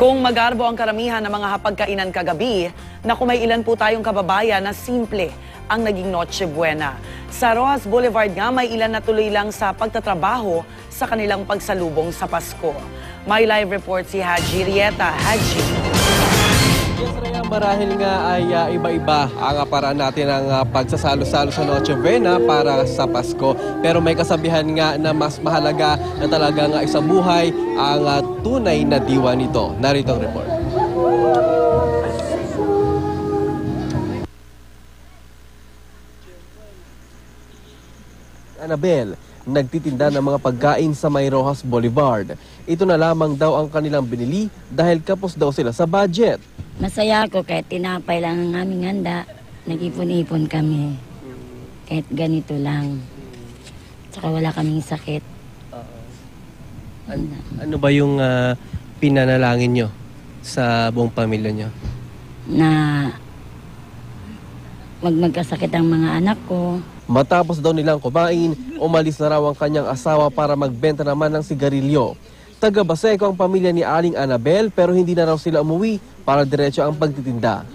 Kung magarbo ang karamihan ng mga hapagkainan kagabi, naku may ilan po tayong kababayan na simple ang naging Noche Buena. Sa Rojas Boulevard nga may ilan na tuloy lang sa pagtatrabaho sa kanilang pagsalubong sa Pasko. May live report si Haji Rieta. Haji. Yes, Rhea, marahil nga ay iba-iba ang paraan natin ang pagsasalo-salo sa Noche Buena para sa Pasko. Pero may kasabihan nga na mas mahalaga na talagang isabuhay ang tunay na diwa nito. Narito ang report. Annabel, nagtitinda ng mga pagkain sa May Rojas Boulevard. Ito na lamang daw ang kanilang binili dahil kapos daw sila sa budget. Masaya ako kahit tinapay lang ang aming handa. Nag-ipon-ipon kami. Kahit ganito lang. Tsaka wala kaming sakit. Ano ba yung pinanalangin nyo sa buong pamilya nyo? Na magkasakit ang mga anak ko. Matapos daw nilang kumain, umalis na raw ang kanyang asawa para magbenta naman ng sigarilyo. Taga Baseco ang pamilya ni Aling Annabel pero hindi na raw sila umuwi para diretso ang pagtitinda.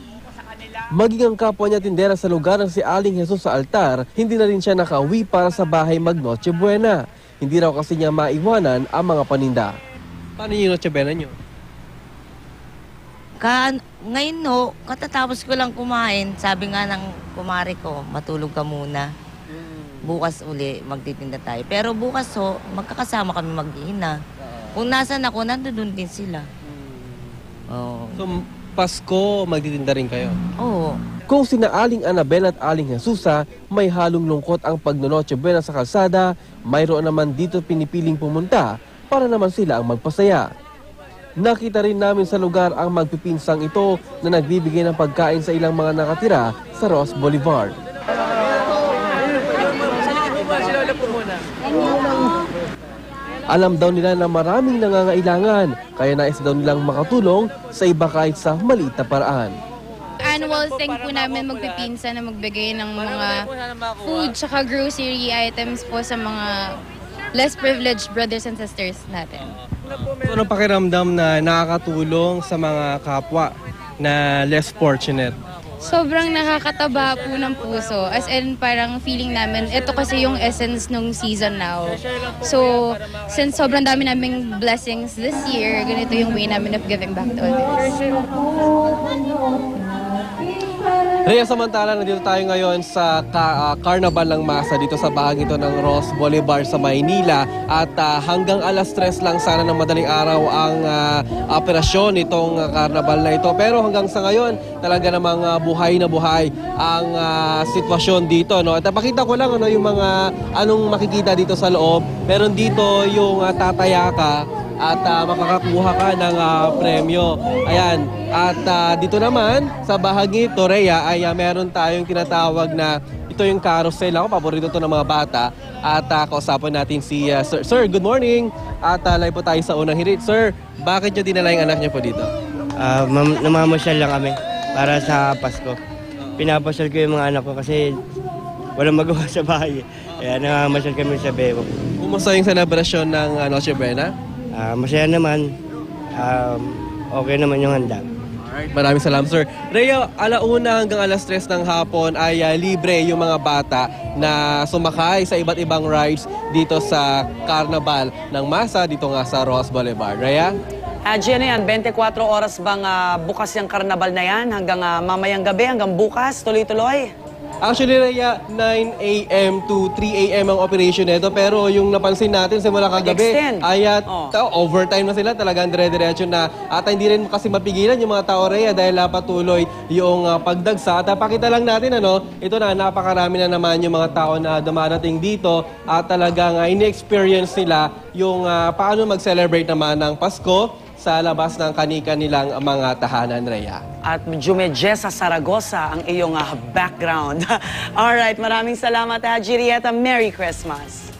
Maging ang kapwa niya tindera sa lugar ng si Aling Jesus sa altar, hindi na rin siya nakauwi para sa bahay mag Noche Buena. Hindi raw kasi niya maiwanan ang mga paninda. Paano yung Noche Buena nyo? Ngayon no, katatapos ko lang kumain, sabi nga ng kumari ko, matulog ka muna. Bukas uli, magtitinda tayo. Pero bukas ho, magkakasama kami mag-iina. Kung nasan ako, nandun din sila. Oh. So, Pasko, magtitinda rin kayo? Oo. Kung sina Aling Annabel at Aling Jesusa, may halong lungkot ang pagnonoche buena sa kalsada, mayroon naman dito pinipiling pumunta para naman sila ang magpasaya. Nakita rin namin sa lugar ang magpipinsang ito na nagbibigay ng pagkain sa ilang mga nakatira sa Rojas Boulevard. Alam daw nila na maraming nangangailangan, kaya nais daw nilang makatulong sa iba kahit sa maliit na paraan. Annual thing po namin magpipinsa na magbigay ng mga food tsaka grocery items po sa mga less privileged brothers and sisters natin. Ano pakiramdam na nakakatulong sa mga kapwa na less fortunate? Sobrang nakakataba po ng puso. As in, parang feeling namin, ito kasi yung essence nung season now. So, since sobrang dami naming blessings this year, ganito yung way namin of giving back to others. Rhea, samantala nandito tayo ngayon sa Carnival ng Masa dito sa bahagi ito ng Rojas Boulevard sa Maynila at hanggang alas 3 lang sana ng madaling araw ang operasyon nitong Carnival na ito. Pero hanggang sa ngayon talaga namang buhay na buhay ang sitwasyon dito. No? At pakita ko lang yung mga anong makikita dito sa loob. Meron dito yung tatayaka at makakakuha ka ng premyo. Ayan. At dito naman sa bahagi ito, Rhea, ay meron tayong tinatawag na ito yung carousel. Ako, paborito to ng mga bata. At kausapan natin si Sir. Sir, good morning. At live po tayo sa unang hirit. Sir, bakit nyo dinala yung anak nyo po dito? Namamasyal lang kami para sa Pasko. Pinapasyal ko yung mga anak ko kasi walang magawa sa bahay. Kaya namamasyal kami sa Bebo. Kumusta yung celebration ng Noche Buena? Masaya naman. Okay naman yung handa. Alright, maraming salamat, sir. Rhea, alauna hanggang alas 3 ng hapon ay libre yung mga bata na sumakay sa iba't ibang rides dito sa Carnival ng Masa dito nga sa Rojas Boulevard. Rhea? Haji, ano yan? 24 oras bang bukas yung karnabal na yan? Hanggang mamayang gabi, hanggang bukas, tuloy-tuloy? Actually, Rhea, 9 a.m. to 3 a.m. ang operation nito. Pero yung napansin natin simula kagabi ay overtime na sila. Talagang dire-diretso na. At hindi rin kasi mapigilan yung mga tao, Rhea, dahil patuloy yung pagdagsa. At pakita lang natin, ito na, napakarami na naman yung mga tao na dumarating dito. At talagang in-experience nila yung paano mag-celebrate naman ng Pasko sa labas ng kani-kanilang mga tahanan, Rhea. At Jumejesa Saragosa ang iyong background. Alright, maraming salamat, Haji Rieta. Merry Christmas.